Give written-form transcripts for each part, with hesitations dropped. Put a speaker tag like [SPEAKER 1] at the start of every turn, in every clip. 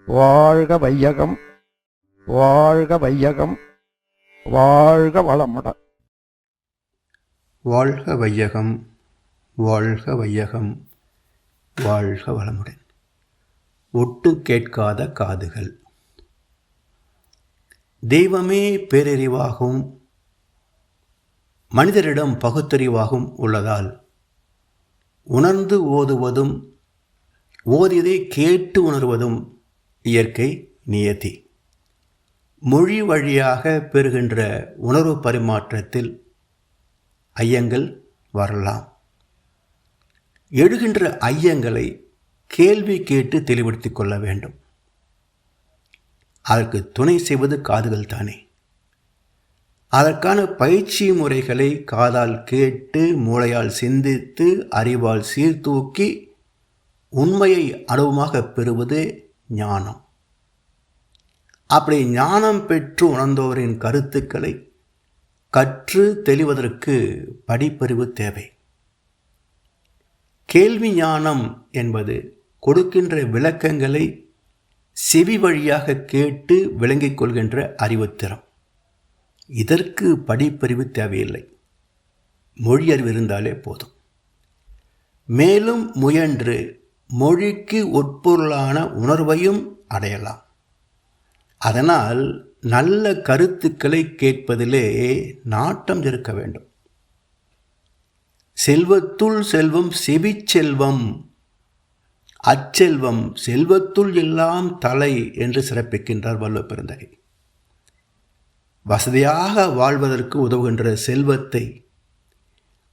[SPEAKER 1] வாழ்க வையகம், வாழ்க வையகம், வாழ்க வளமுடன்.
[SPEAKER 2] வாழ்க வையகம், வாழ்க வையகம், வாழ்க வளமுடன். ஒட்டு கேட்காத காதுகள். தெய்வமே பேரறிவாகவும் மனிதரிடம் பகுத்தறிவாகவும் உள்ளதால் உணர்ந்து ஓதுவதும் ஓதியதை கேட்டு உணர்வதும் இயற்கை நியதி. மொழி வழியாக பெறுகின்ற உணர்வு பரிமாற்றத்தில் ஐயங்கள் வரலாம். எழுகின்ற ஐயங்களை கேள்வி கேட்டு தெளிவுபடுத்திக் கொள்ள வேண்டும். அதற்கு துணை செய்வது காதுகள் தானே. அதற்கான பயிற்சி முறைகளை காதால் கேட்டு, மூளையால் சிந்தித்து, அறிவால் சீர்தூக்கி உண்மையை அனுபவமாக பெறுவது ஞானம். அப்படி ஞானம் பெற்று உணர்ந்தவரின் கருத்துக்களை கற்று தெளிவதற்கு படிப்பறிவு தேவை. கேள்வி ஞானம் என்பது கொடுக்கின்ற விளக்கங்களை செவி வழியாக கேட்டு விளங்கிக் கொள்கின்ற அறிவுத்திறம். இதற்கு படிப்பறிவு தேவையில்லை, மொழி அறிவு இருந்தாலே போதும். மேலும் முயன்று மொழிக்கு உட்பொருளான உணர்வையும் அடையலாம். அதனால் நல்ல கருத்துக்களை கேட்பதிலே நாட்டம் இருக்க வேண்டும். செல்வத்துள் செல்வம் செவிச்செல்வம், அச்செல்வம் செல்வத்துள் எல்லாம் தலை என்று சிறப்பிக்கின்றார் வள்ளுவ பெருந்தகை. வசதியாக வாழ்வதற்கு உதவுகின்ற செல்வத்தை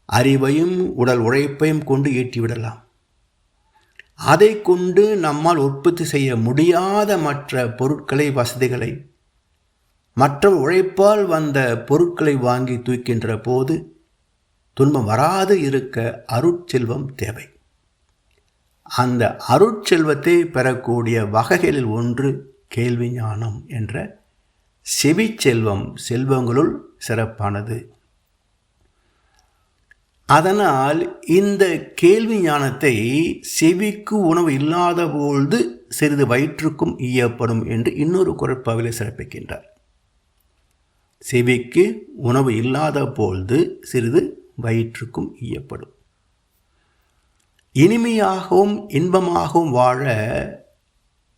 [SPEAKER 2] அறிவையும் உடல் உழைப்பையும் கொண்டு ஈட்டிவிடலாம். அதை கொண்டு நம்மால் உற்பத்தி செய்ய முடியாத மற்ற பொருட்களை, வசதிகளை, மற்ற உழைப்பால் வந்த பொருட்களை வாங்கி தூக்கின்ற போது துன்பம் வராது இருக்க அருட்செல்வம் தேவை. அந்த அருட்செல்வத்தை பெறக்கூடிய வகைகளில் ஒன்று கேள்வி ஞானம் என்ற செவிச்செல்வம் செல்வங்களுள் சிறப்பானது. அதனால் இந்த கேள்வி ஞானத்தை செவிக்கு உணவு இல்லாத பொழுது சிறிது வயிற்றுக்கும் ஈயப்படும் என்று இன்னொரு குறட்பாவிலே சிறப்பிக்கின்றார். செவிக்கு உணவு இல்லாத பொழுது சிறிது வயிற்றுக்கும் ஈயப்படும். இனிமையாகவும் இன்பமாகவும் வாழ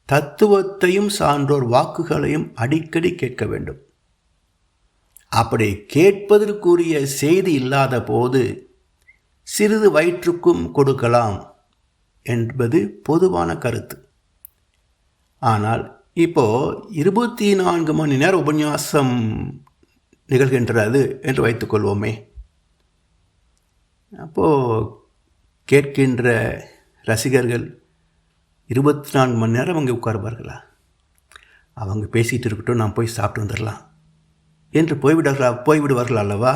[SPEAKER 2] தத்துவத்தையும் சான்றோர் வாக்குகளையும் அடிக்கடி கேட்க வேண்டும். அப்படி கேட்பதற்குரிய செய்தி இல்லாத போது சிறிது வயிற்றுக்கும் கொடுக்கலாம் என்பது பொதுவான கருத்து. ஆனால் இப்போ 24 மணி நேர உபன்யாசம் நிகழ்கின்றது என்று வைத்துக்கொள்வோமே. அப்போது கேட்கின்ற ரசிகர்கள் 24 மணி நேரம் அவங்க உட்காருவார்களா? அவங்க பேசிகிட்டு இருக்கட்டும், நான் போய் சாப்பிட்டு வந்துடலாம் என்று போய்விடுவார்கள் அல்லவா?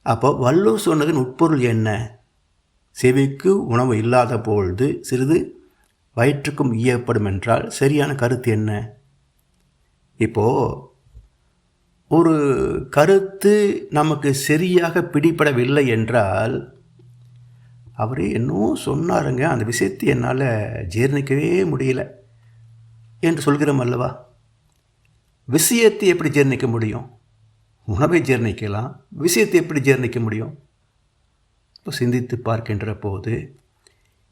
[SPEAKER 2] அப்போ வள்ளுவர் சொன்னதின் உட்பொருள் என்ன? செவிக்கு உணவு இல்லாத பொழுது சிறிது வயிற்றுக்கும் ஈயப்படும் என்றால் சரியான கருத்து என்ன? இப்போது ஒரு கருத்து நமக்கு சரியாக பிடிபடவில்லை என்றால், அவர் இன்னும் சொன்னாருங்க, அந்த விஷயத்தை என்னால் ஜீர்ணிக்கவே முடியல என்று சொல்கிறோம் அல்லவா? விஷயத்தை எப்படி ஜீர்ணிக்க முடியும்? உணவை ஜீர்ணிக்கலாம், விஷயத்தை எப்படி ஜீர்ணிக்க முடியும்? இப்போ சிந்தித்து பார்க்கின்ற போது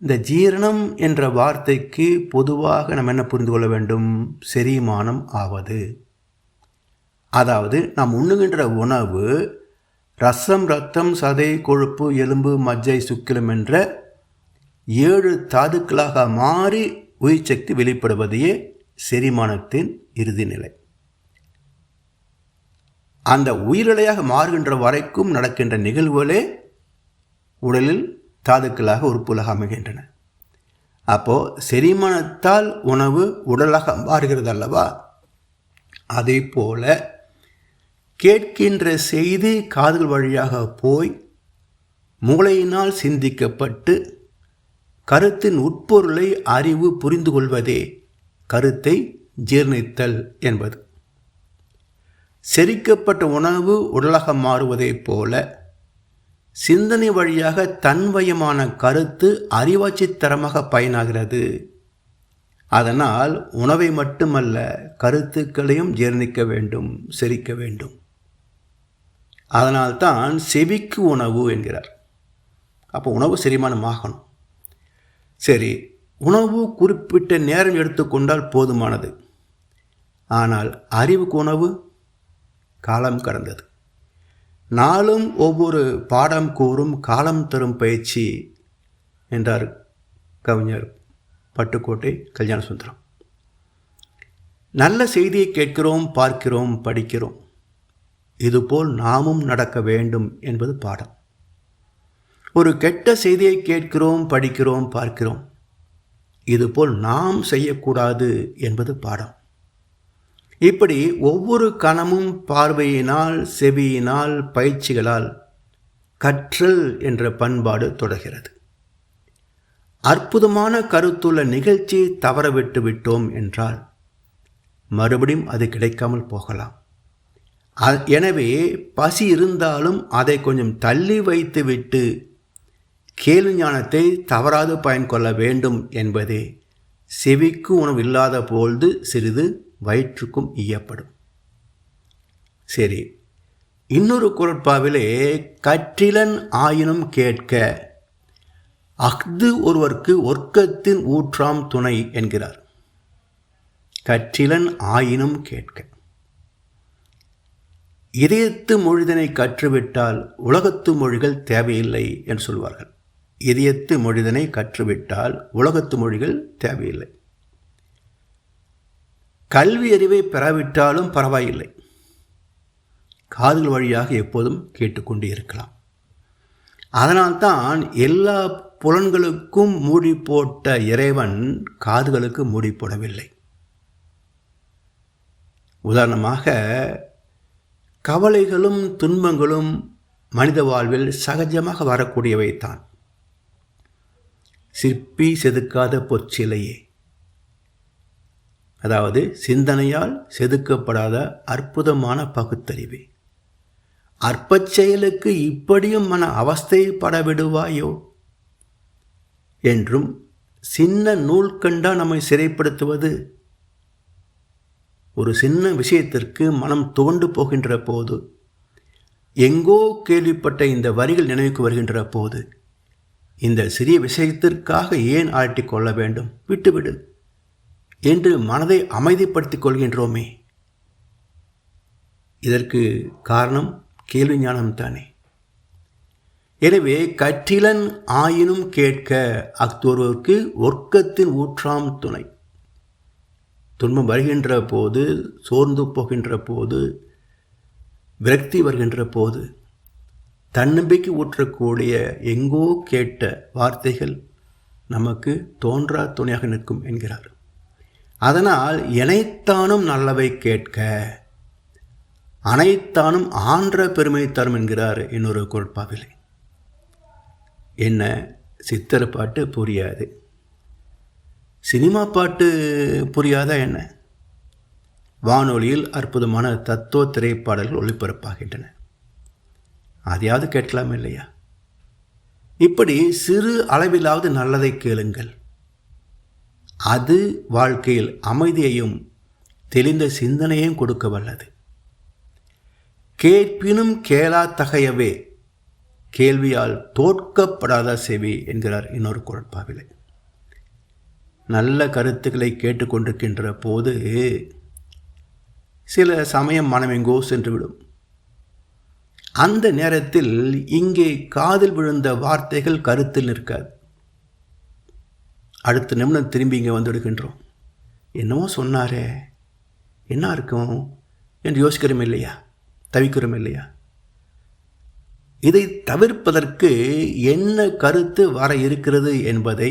[SPEAKER 2] இந்த ஜீரணம் என்ற வார்த்தைக்கு பொதுவாக நம்ம என்ன புரிந்து கொள்ள வேண்டும்? செரிமானம் ஆவது. அதாவது நாம் உண்ணுகின்ற உணவு ரசம், இரத்தம், சதை, கொழுப்பு, எலும்பு, மஜ்ஜை, சுக்கிலம் என்ற 7 தாதுக்களாக மாறி உயிர் சக்தி வெளிப்படுவதையே செரிமானத்தின் இறுதி நிலை. அந்த உயிரிழையாக மாறுகின்ற வரைக்கும் நடக்கின்ற நிகழ்வுகளே உடலில் தாதுக்களாக உறுப்புகளாக அமைகின்றன. அப்போது செரிமானத்தால் உணவு உடலாக மாறுகிறது அல்லவா? அதே போல கேட்கின்ற செய்தி காதுகள் வழியாக போய் மூளையினால் சிந்திக்கப்பட்டு கருத்தின் உட்பொருளை அறிவு புரிந்து கொள்வதே கருத்தை ஜீர்ணித்தல் என்பது. செரிக்கப்பட்ட உணவு உடலாக மாறுவதைப் போல சிந்தனை வழியாக தன்வயமான கருத்து அறிவாட்சி தரமாக பயனாகிறது. அதனால் உணவை மட்டுமல்ல, கருத்துக்களையும் ஜீரணிக்க வேண்டும், செரிக்க வேண்டும். அதனால்தான் செவிக்கு உணவு என்கிறார். அப்போ உணவு செரிமானமாகணும். சரி, உணவு குறிப்பிட்ட நேரம் எடுத்துக்கொண்டால் போதுமானது. ஆனால் அறிவுக்கு உணவு காலம் கடந்தது. நாளும் ஒவ்வொரு பாடம் கூறும் காலம் தரும் பயிற்சி என்றார் கவிஞர் பட்டுக்கோட்டை கல்யாண சுந்தரம். நல்ல செய்தியை கேட்கிறோம், பார்க்கிறோம், படிக்கிறோம். இதுபோல் நாமும் நடக்க வேண்டும் என்பது பாடம். ஒரு கெட்ட செய்தியை கேட்கிறோம், படிக்கிறோம், பார்க்கிறோம். இதுபோல் நாம் செய்யக்கூடாது என்பது பாடம். இப்படி ஒவ்வொரு கணமும் பார்வையினால், செவியினால், பயிற்சிகளால் கற்றல் என்ற பண்பாடு தொடர்கிறது. அற்புதமான கருத்துள்ள நிகழ்ச்சியை தவறவிட்டு விட்டோம் என்றால் மறுபடியும் அது கிடைக்காமல் போகலாம். எனவே பசி இருந்தாலும் அதை கொஞ்சம் தள்ளி வைத்துவிட்டு கேள்வி ஞானத்தை தவறாது பயன்கொள்ள வேண்டும் என்பதே செவிக்கு உணவு இல்லாத பொழுது சிறிது வயிற்றுக்கும் ஈயப்படும். சரி, இன்னொரு குறட்பாவிலே கற்றிலன் ஆயினும் கேட்க அஃது ஒருவர்க்கு ஒர்க்கத்தின் ஊற்றாம் துணை என்கிறார். கற்றிலன் ஆயினும் கேட்க. இதயத்து மொழிதனை கற்றுவிட்டால் உலகத்து மொழிகள் தேவையில்லை என்று சொல்வார்கள். இதயத்து மொழிதனை கற்றுவிட்டால் உலகத்து மொழிகள் தேவையில்லை. கல்வி அறிவை பெறாவிட்டாலும் பரவாயில்லை, காதுகள் வழியாக எப்போதும் கேட்டுக்கொண்டே இருக்கலாம். அதனால்தான் எல்லா புலன்களுக்கும் மூடி போட்ட இறைவன் காதுகளுக்கு மூடி போடவில்லை. உதாரணமாக, கவலைகளும் துன்பங்களும் மனித வாழ்வில் சகஜமாக வரக்கூடியவைத்தான். சிற்பி செதுக்காத பொற்சிலையே, அதாவது சிந்தனையால் செதுக்கப்படாத அற்புதமான பகுத்தறிவே, அற்பச் செயலுக்கு இப்படியும் மன அவஸ்தைப்பட விடுவாயோ என்றும், சின்ன நூல் கண்டா நம்மை சிறைப்படுத்துவது, ஒரு சின்ன விஷயத்திற்கு மனம் துவண்டு போகின்ற போது, எங்கோ கேள்விப்பட்ட இந்த வரிகள் நினைவுக்கு வருகின்ற போது, இந்த சிறிய விஷயத்திற்காக ஏன் ஆட்டிக் கொள்ள வேண்டும், விட்டுவிடு என்று மனதை அமைதிப்படுத்திக் கொள்கின்றோமே. இதற்கு காரணம் கேள்வி ஞானம்தானே. எனவே கற்றிலன் ஆயினும் கேட்க அஃதொருவர்க்கு ஒர்க்கத்தின் ஊற்றாம் துணை. துன்பம் வருகின்ற போது, சோர்ந்து போகின்ற போது, விரக்தி வருகின்ற போது தன்னம்பிக்கை ஊற்றக்கூடிய எங்கோ கேட்ட வார்த்தைகள் நமக்கு தோன்றா துணையாக நிற்கும் என்கிறார். அதனால் எனைத்தானும் நல்லவை கேட்க அனைத்தானும் ஆன்ற பெருமை தரும் என்கிறார் இன்னொரு குறட்பாவிலே. என்ன, சித்திர பாட்டு புரியாது, சினிமா பாட்டு புரியாதா என்ன? வானொலியில் அற்புதமான தத்துவ திரைப்பாடல்கள் ஒளிபரப்பாகின்றன, அதையாவது கேட்கலாம் இல்லையா? இப்படி சிறு அளவிலாவது நல்லதை கேளுங்கள். அது வாழ்க்கையில் அமைதியையும் தெளிந்த சிந்தனையையும் கொடுக்க வல்லது. கேட்பினும் கேளா தகையவே, கேள்வியால் தோற்கப்படாத செவி என்கிறார் இன்னொரு குறட்பாவிலே. நல்ல கருத்துக்களை கேட்டுக்கொண்டிருக்கின்ற போது சில சமயம் மனம் எங்கோ சென்றுவிடும். அந்த நேரத்தில் இங்கே காதில் விழுந்த வார்த்தைகள் கருத்தில் நிற்காது. அடுத்த நிமிடம் திரும்பி இங்கே வந்துவிடுகின்றோம். என்னவோ சொன்னாரே, என்ன இருக்கும் என்று யோசிக்கிறோம் இல்லையா, தவிக்கிறோம் இல்லையா? இதை தவிர்ப்பதற்கு என்ன கருத்து வர இருக்கிறது என்பதை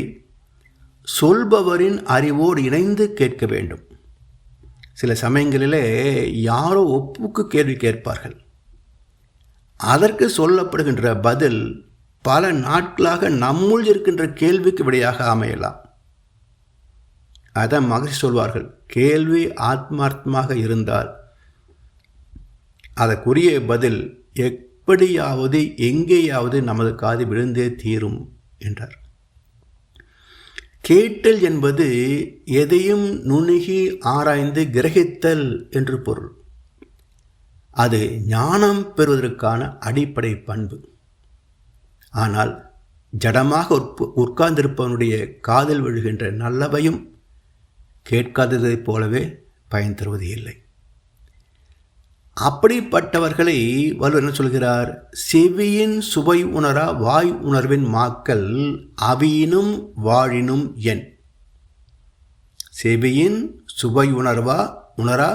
[SPEAKER 2] சொல்பவரின் அறிவோடு இணைந்து கேட்க வேண்டும். சில சமயங்களிலே யாரோ ஒப்புக்கு கேள்வி கேட்பார்கள். அதற்கு சொல்லப்படுகின்ற பதில் பல நாட்களாக நம்முள் இருக்கின்ற கேள்விக்கு விடையாக அமையலாம். அதான் மகரிஷி சொல்வார்கள், கேள்வி ஆத்மார்த்தமாக இருந்தால் அதற்குரிய பதில் எப்படியாவது எங்கேயாவது நமது காது விழுந்தே தீரும் என்றார். கேட்டல் என்பது எதையும் நுணுகி ஆராய்ந்து கிரகித்தல் என்று பொருள். அது ஞானம் பெறுவதற்கான அடிப்படை பண்பு. ஆனால் ஜடமாக உட்கார்ந்திருப்பவனுடைய காதில் விழுகின்ற நல்லவையும் கேட்காததைப் போலவே பயன் தருவது இல்லை. அப்படிப்பட்டவர்களை வள்ளுவர் என்ன சொல்கிறார்? செவியின் சுவை உணரா வாய் உணர்வின் மாக்கள் அவியினும் வாழினும் என். செவியின் சுவை உணரா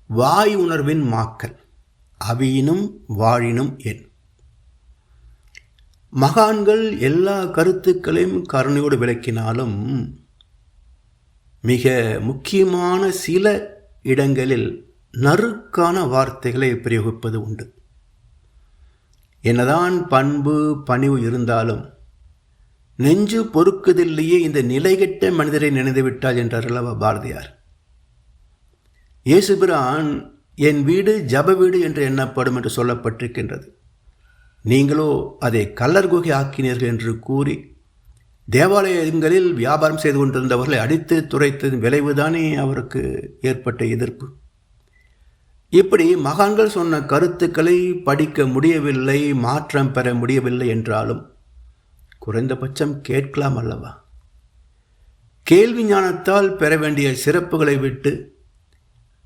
[SPEAKER 2] வாய் உணர்வின் மாக்கள் அவியினும் வாழினும் என். மகான்கள் எல்லா கருத்துக்களையும் கருணையோடு விளக்கினாலும் மிக முக்கியமான சில இடங்களில் நறுக்கான வார்த்தைகளை பிரயோகிப்பது உண்டு. என்னதான் பண்பு பணிவு இருந்தாலும் நெஞ்சு பொறுக்குதில்லையே இந்த நிலைகெட்ட மனிதரை நினைந்துவிட்டால் என்றார் அல்லவா பாரதியார். இயேசுபிரான் என் வீடு ஜப வீடு என்று எண்ணப்படும் என்று சொல்லப்பட்டிருக்கின்றது. நீங்களோ அதை கள்ளர் குகை ஆக்கினீர்கள் என்று கூறி தேவாலயங்களில் வியாபாரம் செய்து கொண்டிருந்தவர்களை அடித்து துரைத்ததின் விளைவுதானே அவருக்கு ஏற்பட்ட எதிர்ப்பு. இப்படி மகான்கள் சொன்ன கருத்துக்களை படிக்க முடியவில்லை, மாற்றம் பெற முடியவில்லை என்றாலும் குறைந்தபட்சம் கேட்கலாம் அல்லவா? கேள்வி ஞானத்தால் பெற வேண்டிய சிறப்புகளை விட்டு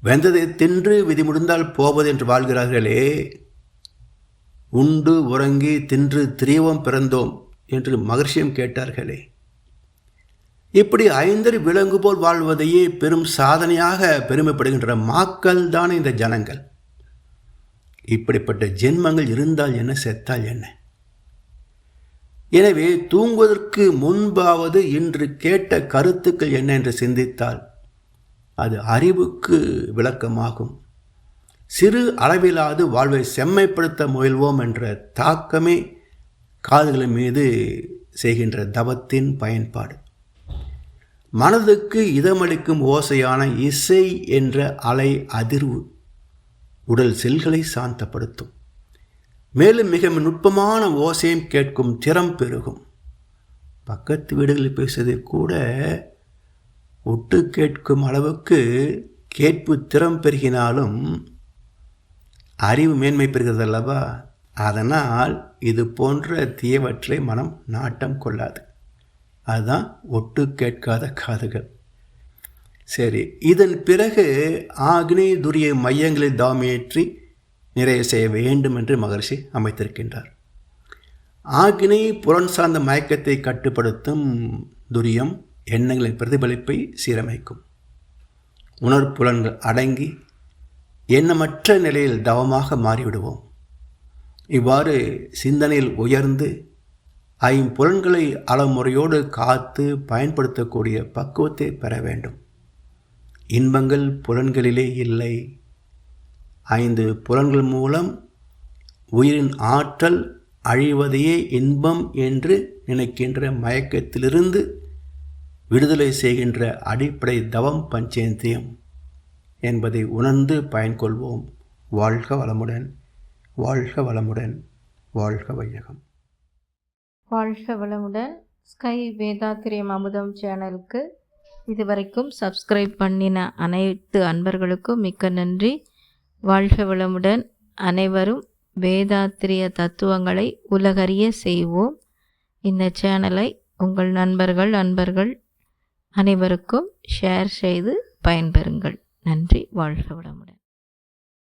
[SPEAKER 2] வெந்ததை தின்று விதி முடிந்தால் போவது என்று வாழ்கிறார்களே. உண்டு உறங்கி தின்று திரிவம் பிறந்தோம் என்று மகர்ஷியும் கேட்டார்களே. இப்படி ஐந்தறி விலங்கு போல் வாழ்வதையே பெரும் சாதனையாக பெருமைப்படுகின்ற மாக்கள் தானே இந்த ஜனங்கள். இப்படிப்பட்ட ஜென்மங்கள் இருந்தால் என்ன, செத்தால் என்ன? எனவே தூங்குவதற்கு முன்பாவது இன்று கேட்ட கருத்துக்கள் என்ன என்று சிந்தித்தால் அது அறிவுக்கு விளக்கமாகும். சிறு அளவிலாது வாழ்வை செம்மைப்படுத்த முயல்வோம் என்ற தாக்கமே காதுகளின் மீது செய்கின்ற தவத்தின் பயன்பாடு. மனதுக்கு இதமளிக்கும் ஓசையான இசை என்ற அலை அதிர்வு உடல் செல்களை சாந்தப்படுத்தும். மேலும் மிக நுட்பமான ஓசையும் கேட்கும் திறம் பெருகும். பக்கத்து வீடுகளில் பேசுவதை கூட ஒட்டு கேட்கும் அளவுக்கு கேட்பு திறம் பெருகினாலும் அறிவு மேன்மை பெறுகிறது அல்லவா? அதனால் இது போன்ற தீயவற்றை மனம் நாட்டம் கொள்ளாது. அதுதான் ஒட்டு கேட்காத காதுகள். சரி, இதன் பிறகு ஆக்னி துரிய மையங்களில் தாமேற்றி நிறைய செய்ய வேண்டும் என்று மகர்ஷி அமைத்திருக்கின்றார். ஆக்னி புலன் சார்ந்த மயக்கத்தை கட்டுப்படுத்தும், துரியம் எண்ணங்களின் பிரதிபலிப்பை சீரமைக்கும். உணர்ப்புலன்கள் அடங்கி எண்ணமற்ற நிலையில் தவமாக மாறிவிடுவோம். இவ்வாறு சிந்தனையில் உயர்ந்து ஐம்புலன்களை அளமுறையோடு காத்து பயன்படுத்தக்கூடிய பக்குவத்தை பெற வேண்டும். இன்பங்கள் புலன்களிலே இல்லை. 5 புலன்கள் மூலம் உயிரின் ஆற்றல் அழிவதையே இன்பம் என்று நினைக்கின்ற மயக்கத்திலிருந்து விடுதலை செய்கின்ற அடிப்படை தவம் பஞ்சேந்திரியம் என்பதை உணர்ந்து பயன்கொள்வோம். வாழ்க வளமுடன், வாழ்க வளமுடன், வாழ்க வையகம்.
[SPEAKER 3] வாழ்க வளமுடன். ஸ்கை வேதாத்திரியம் அமுதம் சேனலுக்கு இதுவரைக்கும் சப்ஸ்கிரைப் பண்ணின அனைத்து அன்பர்களுக்கும் மிக்க நன்றி. வாழ்க வளமுடன். அனைவரும் வேதாத்திரிய தத்துவங்களை உலகறிய செய்வோம். இந்த சேனலை உங்கள் நண்பர்கள் அனைவருக்கும் ஷேர் செய்து பயன்பெறுங்கள். நன்றி. வாழ்க வளமுடன்.